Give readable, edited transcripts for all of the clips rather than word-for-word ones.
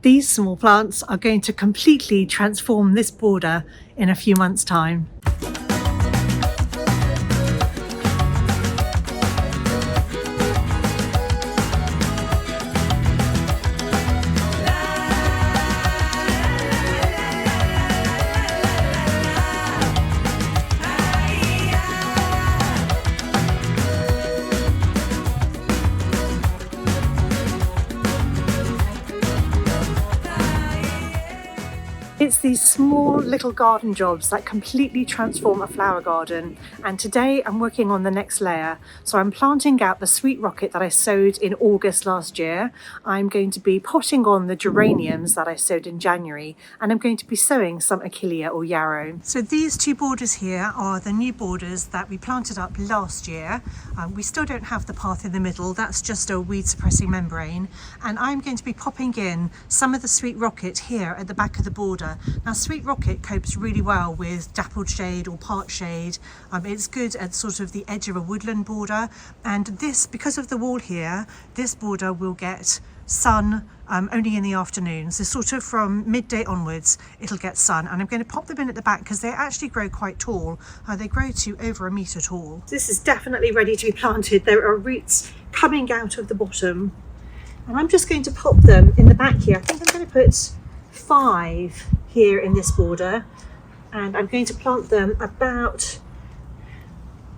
These small plants are going to completely transform this border in a few months' time. It's these small little garden jobs that completely transform a flower garden, and today I'm working on the next layer. So I'm planting out the sweet rocket that I sowed in August last year. I'm going to be potting on the geraniums that I sowed in January, and I'm going to be sowing some Achillea or yarrow. So these two borders here are the new borders that we planted up last year. We still don't have the path in the middle, that's just a weed suppressing membrane, and I'm going to be popping in some of the sweet rocket here at the back of the border. Now sweet rocket copes really well with dappled shade or part shade. It's good at sort of the edge of a woodland border, and this, because of the wall here, this border will get sun only in the afternoons. So sort of from midday onwards it'll get sun, and I'm going to pop them in at the back because they actually grow quite tall. They grow to over a metre tall. This is definitely ready to be planted. There are roots coming out of the bottom, and I'm just going to pop them in the back here. I think I'm going to put 5 here in this border, and I'm going to plant them about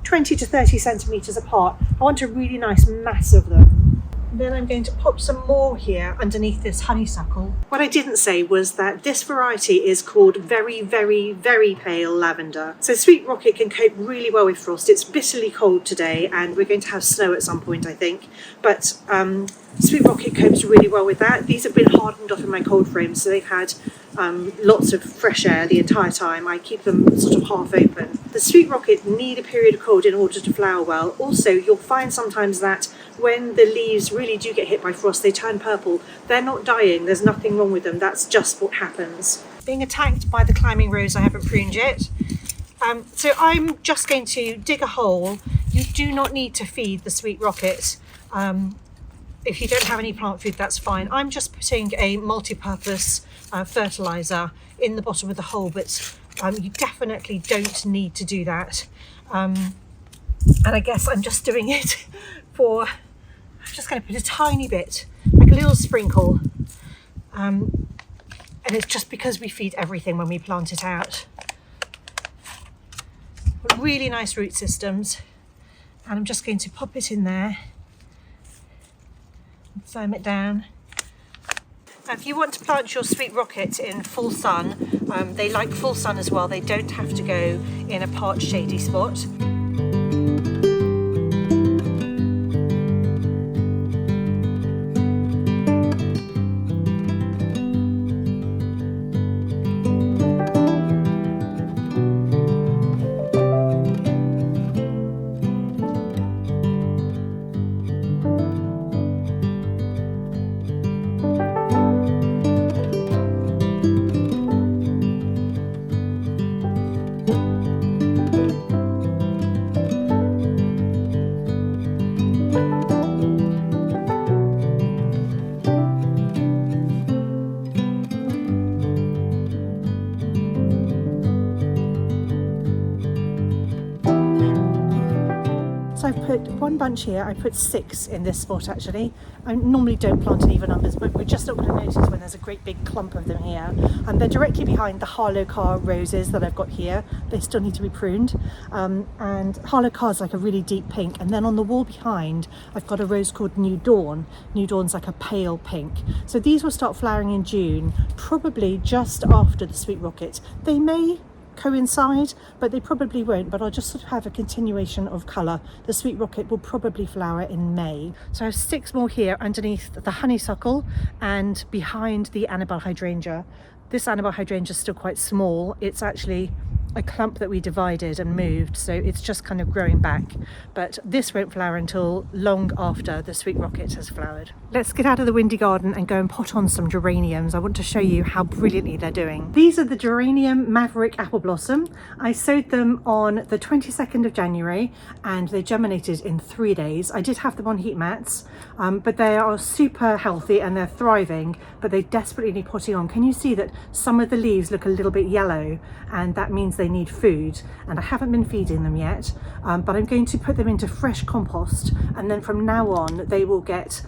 20 to 30 centimetres apart. I want a really nice mass of them. Then I'm going to pop some more here underneath this honeysuckle. What I didn't say was that this variety is called very, very, very pale lavender. So sweet rocket can cope really well with frost. It's bitterly cold today, and we're going to have snow at some point, I think. But sweet rocket copes really well with that. These have been hardened off in my cold frame, so they've had lots of fresh air the entire time. I keep them sort of half open. The sweet rocket need a period of cold in order to flower well. Also, you'll find sometimes that when the leaves really do get hit by frost, they turn purple. They're not dying, there's nothing wrong with them, that's just what happens. Being attacked by the climbing rose I haven't pruned yet. So I'm just going to dig a hole. You do not need to feed the sweet rocket. If you don't have any plant food, that's fine. I'm just putting a multi-purpose fertiliser in the bottom of the hole, but you definitely don't need to do that. And I guess I'm just doing it for, I'm just going to put a tiny bit, like a little sprinkle. And it's just because we feed everything when we plant it out. But really nice root systems. And I'm just going to pop it in there. Firm it down. Now, if you want to plant your sweet rocket in full sun, they like full sun as well. They don't have to go in a part shady spot. So I've put one bunch here, I put 6 in this spot actually. I normally don't plant in even numbers, but we're just not going to notice when there's a great big clump of them here. And they're directly behind the Harlow-Carr roses that I've got here. They still need to be pruned. And Harlow-Carr is like a really deep pink. And then on the wall behind, I've got a rose called New Dawn. New Dawn's like a pale pink. So these will start flowering in June, probably just after the sweet rocket. They may coincide, but they probably won't, but I'll just sort of have a continuation of colour. The sweet rocket will probably flower in May. So I have 6 more here underneath the honeysuckle and behind the Annabelle hydrangea. This Annabelle hydrangea is still quite small. It's actually a clump that we divided and moved, so it's just kind of growing back. But this won't flower until long after the sweet rocket has flowered. Let's get out of the windy garden and go and pot on some geraniums. I want to show you how brilliantly they're doing. These are the Geranium Maverick Apple Blossom. I sowed them on the 22nd of January and they germinated in 3 days. I did have them on heat mats, but they are super healthy and they're thriving, but they desperately need potting on. Can you see that some of the leaves look a little bit yellow, and that means they need food, and I haven't been feeding them yet, but I'm going to put them into fresh compost, and then from now on they will get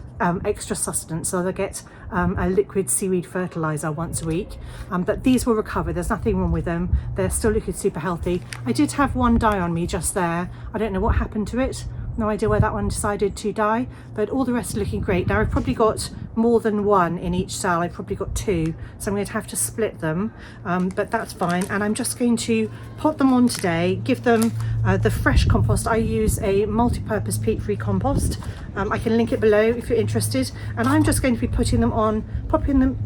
extra sustenance, so they'll get a liquid seaweed fertilizer once a week, but these will recover. There's nothing wrong with them. They're still looking super healthy. I did have one die on me just there. I don't know what happened to it. No idea why that one decided to die, but all the rest are looking great. Now I've probably got more than one in each cell. I've probably got two, so I'm going to have to split them, but that's fine. And I'm just going to pot them on today, give them the fresh compost. I use a multi-purpose peat-free compost. I can link it below if you're interested. And I'm just going to be putting them on, potting them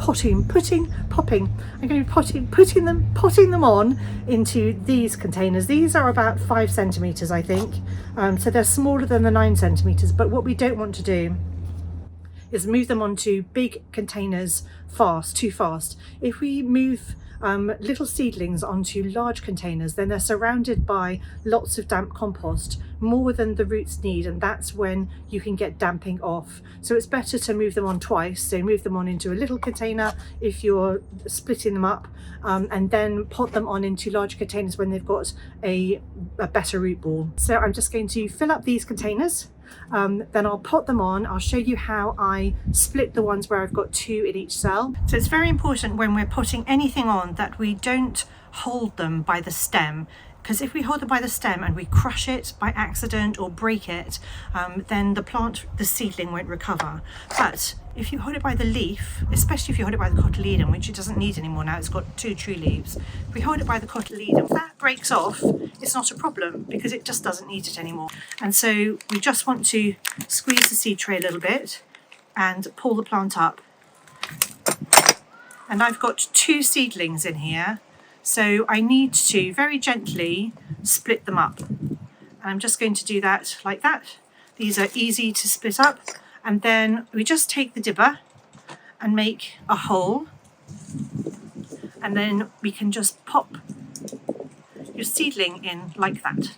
on into these containers. These are about 5 centimeters, I think. So they're smaller than the 9 centimeters, but what we don't want to do is move them onto big containers too fast. If we move little seedlings onto large containers, then they're surrounded by lots of damp compost, more than the roots need, and that's when you can get damping off. So it's better to move them on twice. So move them on into a little container if you're splitting them up, and then pot them on into large containers when they've got a better root ball. So I'm just going to fill up these containers. Then I'll pot them on. I'll show you how I split the ones where I've got 2 in each cell. So it's very important when we're potting anything on that we don't hold them by the stem, because if we hold them by the stem and we crush it by accident or break it, then the seedling won't recover. But if you hold it by the leaf, especially if you hold it by the cotyledon, which it doesn't need anymore now, it's got 2 true leaves. If we hold it by the cotyledon, if that breaks off, it's not a problem because it just doesn't need it anymore. And so we just want to squeeze the seed tray a little bit and pull the plant up. And I've got 2 seedlings in here, so I need to very gently split them up. And I'm just going to do that like that. These are easy to split up. And then we just take the dibber and make a hole, and then we can just pop your seedling in like that.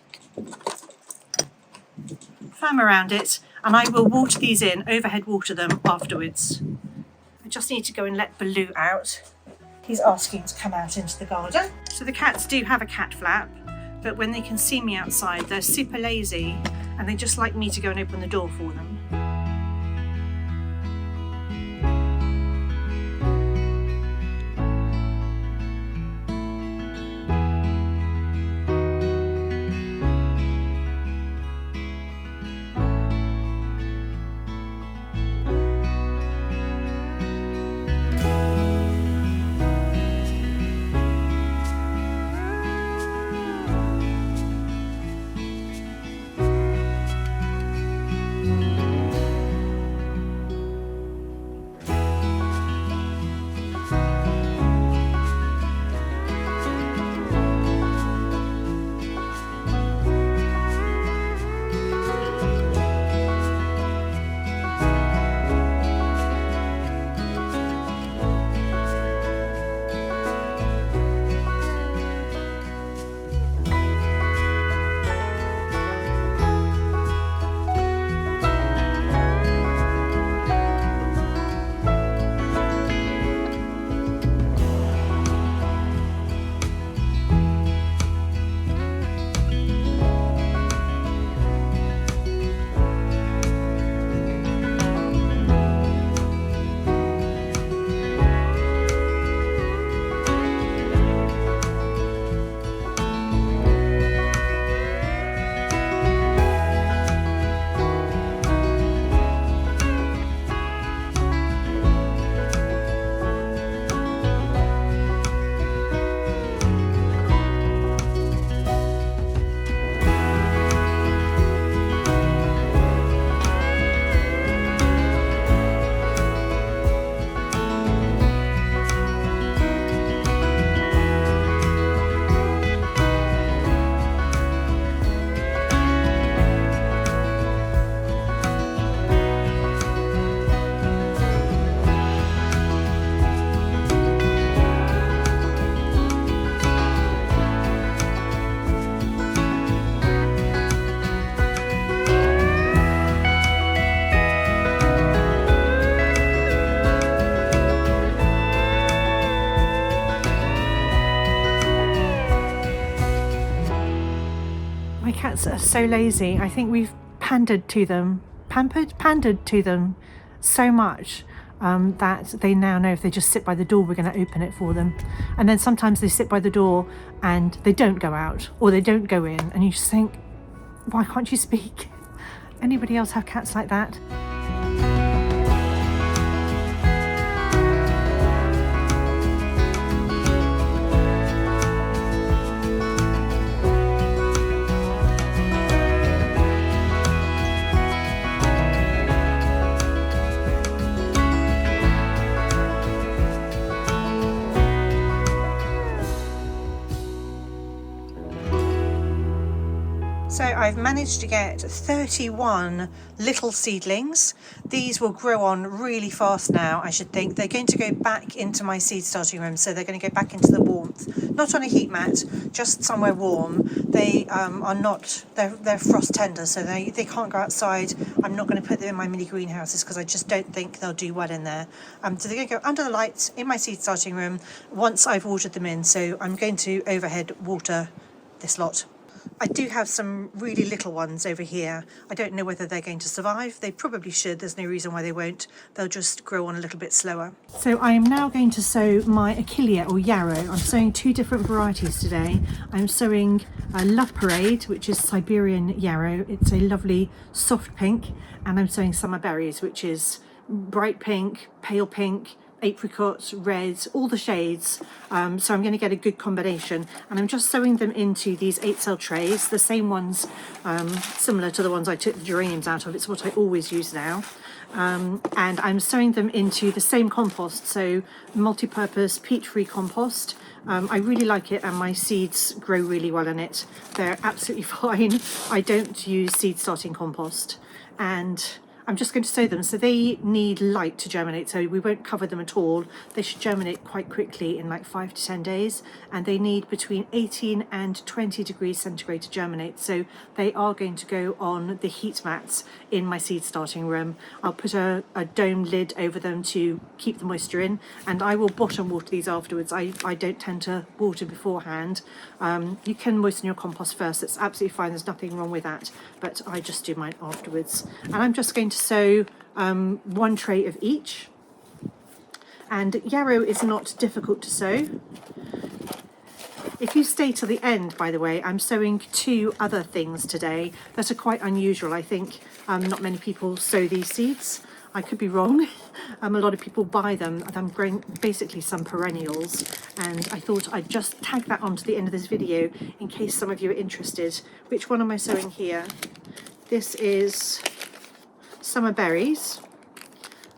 Firm around it, and I will water these in, overhead water them afterwards. I just need to go and let Baloo out. He's asking to come out into the garden. So the cats do have a cat flap, but when they can see me outside, they're super lazy and they just like me to go and open the door for them. cats are so lazy. I think we've pandered to them so much that they now know if they just sit by the door, we're going to open it for them. And then sometimes they sit by the door and they don't go out or they don't go in, and you just think, why can't you speak? Anybody else have cats like that? So I've managed to get 31 little seedlings. These will grow on really fast now, I should think. They're going to go back into my seed starting room, so they're going to go back into the warmth. Not on a heat mat, just somewhere warm. They are not, they're frost tender, so they can't go outside. I'm not going to put them in my mini greenhouses because I just don't think they'll do well in there. So they're going to go under the lights in my seed starting room once I've watered them in. So I'm going to overhead water this lot. I do have some really little ones over here. I don't know whether they're going to survive. They probably should. There's no reason why they won't. They'll just grow on a little bit slower. So I am now going to sow my Achillea or yarrow. I'm sowing two different varieties today. I'm sowing Love Parade, which is Siberian yarrow. It's a lovely soft pink. And I'm sowing Summer Berries, which is bright pink, pale pink, apricots, reds, all the shades. So I'm going to get a good combination, and I'm just sewing them into these 8-cell trays, the same ones, similar to the ones I took the geraniums out of. It's what I always use now. And I'm sewing them into the same compost, so multi-purpose peat-free compost. I really like it, and my seeds grow really well in it. They're absolutely fine. I don't use seed starting compost, and I'm just going to sow them. So they need light to germinate, so we won't cover them at all. They should germinate quite quickly in like 5 to 10 days, and they need between 18 and 20 degrees centigrade to germinate. So they are going to go on the heat mats in my seed starting room. I'll put a dome lid over them to keep the moisture in, and I will bottom water these afterwards. I don't tend to water beforehand. You can moisten your compost first. It's absolutely fine. There's nothing wrong with that, but I just do mine afterwards. And I'm just going to sow one tray of each. And yarrow is not difficult to sow. If you stay till the end, by the way, I'm sowing two other things today that are quite unusual. I think not many people sow these seeds. I could be wrong. A lot of people buy them, and I'm growing basically some perennials, and I thought I'd just tag that onto the end of this video in case some of you are interested. Which one am I sowing here? This is Summer Berries.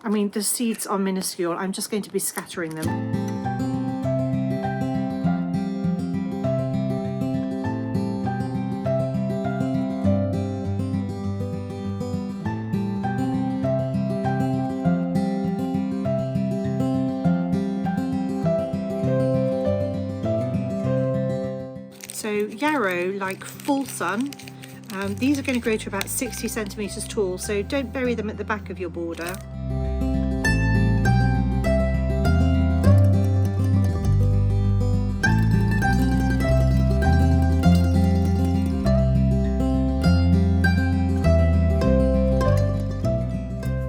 I mean, the seeds are minuscule. I'm just going to be scattering them. So yarrow like full sun. These are going to grow to about 60 centimetres tall, so don't bury them at the back of your border.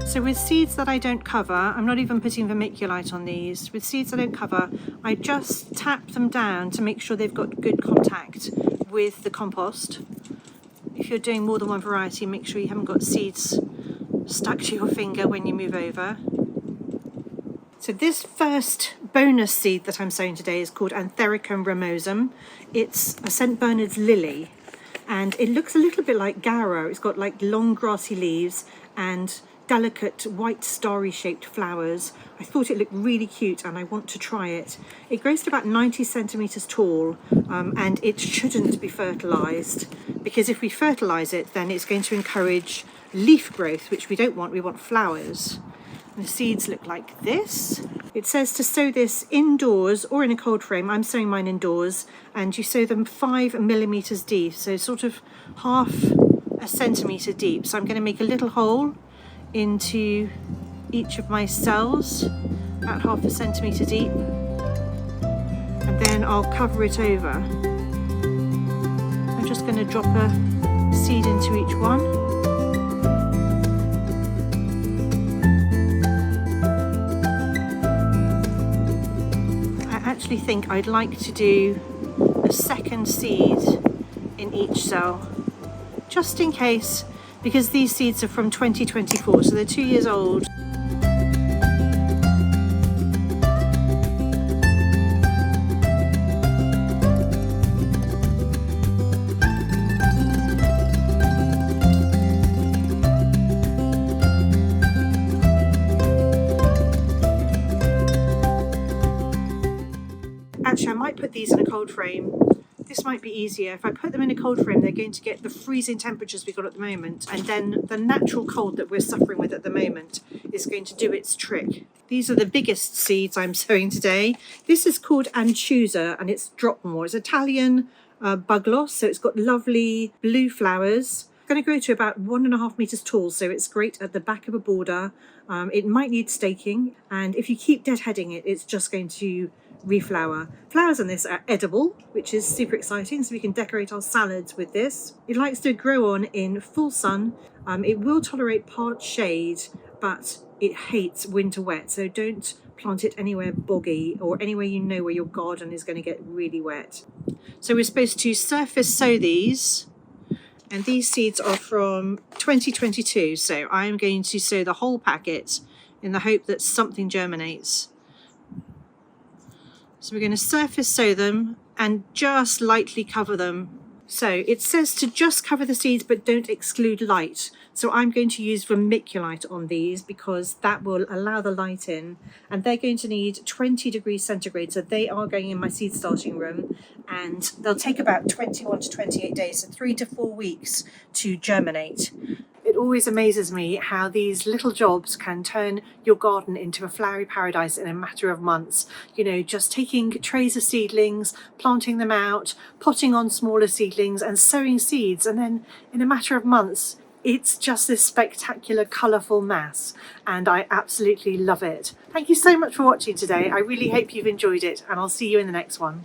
So with seeds that I don't cover, I'm not even putting vermiculite on these. With seeds I don't cover, I just tap them down to make sure they've got good contact with the compost. If you're doing more than one variety, make sure you haven't got seeds stuck to your finger when you move over. So this first bonus seed that I'm sowing today is called Anthericum ramosum. It's a St. Bernard's lily, and it looks a little bit like yarrow. It's got like long grassy leaves and delicate white starry shaped flowers. I thought it looked really cute and I want to try it. It grows to about 90 centimetres tall, and it shouldn't be fertilised, because if we fertilise it then it's going to encourage leaf growth, which we don't want. We want flowers. And the seeds look like this. It says to sow this indoors or in a cold frame. I'm sowing mine indoors, and you sow them 5 millimetres deep, so sort of half a centimetre deep. So I'm going to make a little hole into each of my cells, about half a centimetre deep, and then I'll cover it over. I'm just going to drop a seed into each one. I actually think I'd like to do a second seed in each cell, just in case, because these seeds are from 2024, so they're 2 years old. Actually, I might put these in a cold frame. This might be easier. If I put them in a cold frame, they're going to get the freezing temperatures we've got at the moment, and then the natural cold that we're suffering with at the moment is going to do its trick. These are the biggest seeds I'm sowing today. This is called Anchusa, and it's drop more. It's Italian Bugloss, so it's got lovely blue flowers. It's going to grow to about 1.5 meters tall, so it's great at the back of a border. It might need staking, and if you keep deadheading it, it's just going to reflower. Flowers on this are edible, which is super exciting, so we can decorate our salads with this. It likes to grow on in full sun. It will tolerate part shade, but it hates winter wet, so don't plant it anywhere boggy or anywhere you know where your garden is going to get really wet. So we're supposed to surface sow these, and these seeds are from 2022, so I'm going to sow the whole packet in the hope that something germinates. So we're going to surface sow them and just lightly cover them. So it says to just cover the seeds but don't exclude light. So I'm going to use vermiculite on these because that will allow the light in, and they're going to need 20 degrees centigrade. So they are going in my seed starting room, and they'll take about 21 to 28 days, so 3 to 4 weeks to germinate. It always amazes me how these little jobs can turn your garden into a flowery paradise in a matter of months. You know, just taking trays of seedlings, planting them out, potting on smaller seedlings and sowing seeds, and then in a matter of months it's just this spectacular colourful mass, and I absolutely love it. Thank you so much for watching today. I really hope you've enjoyed it, and I'll see you in the next one.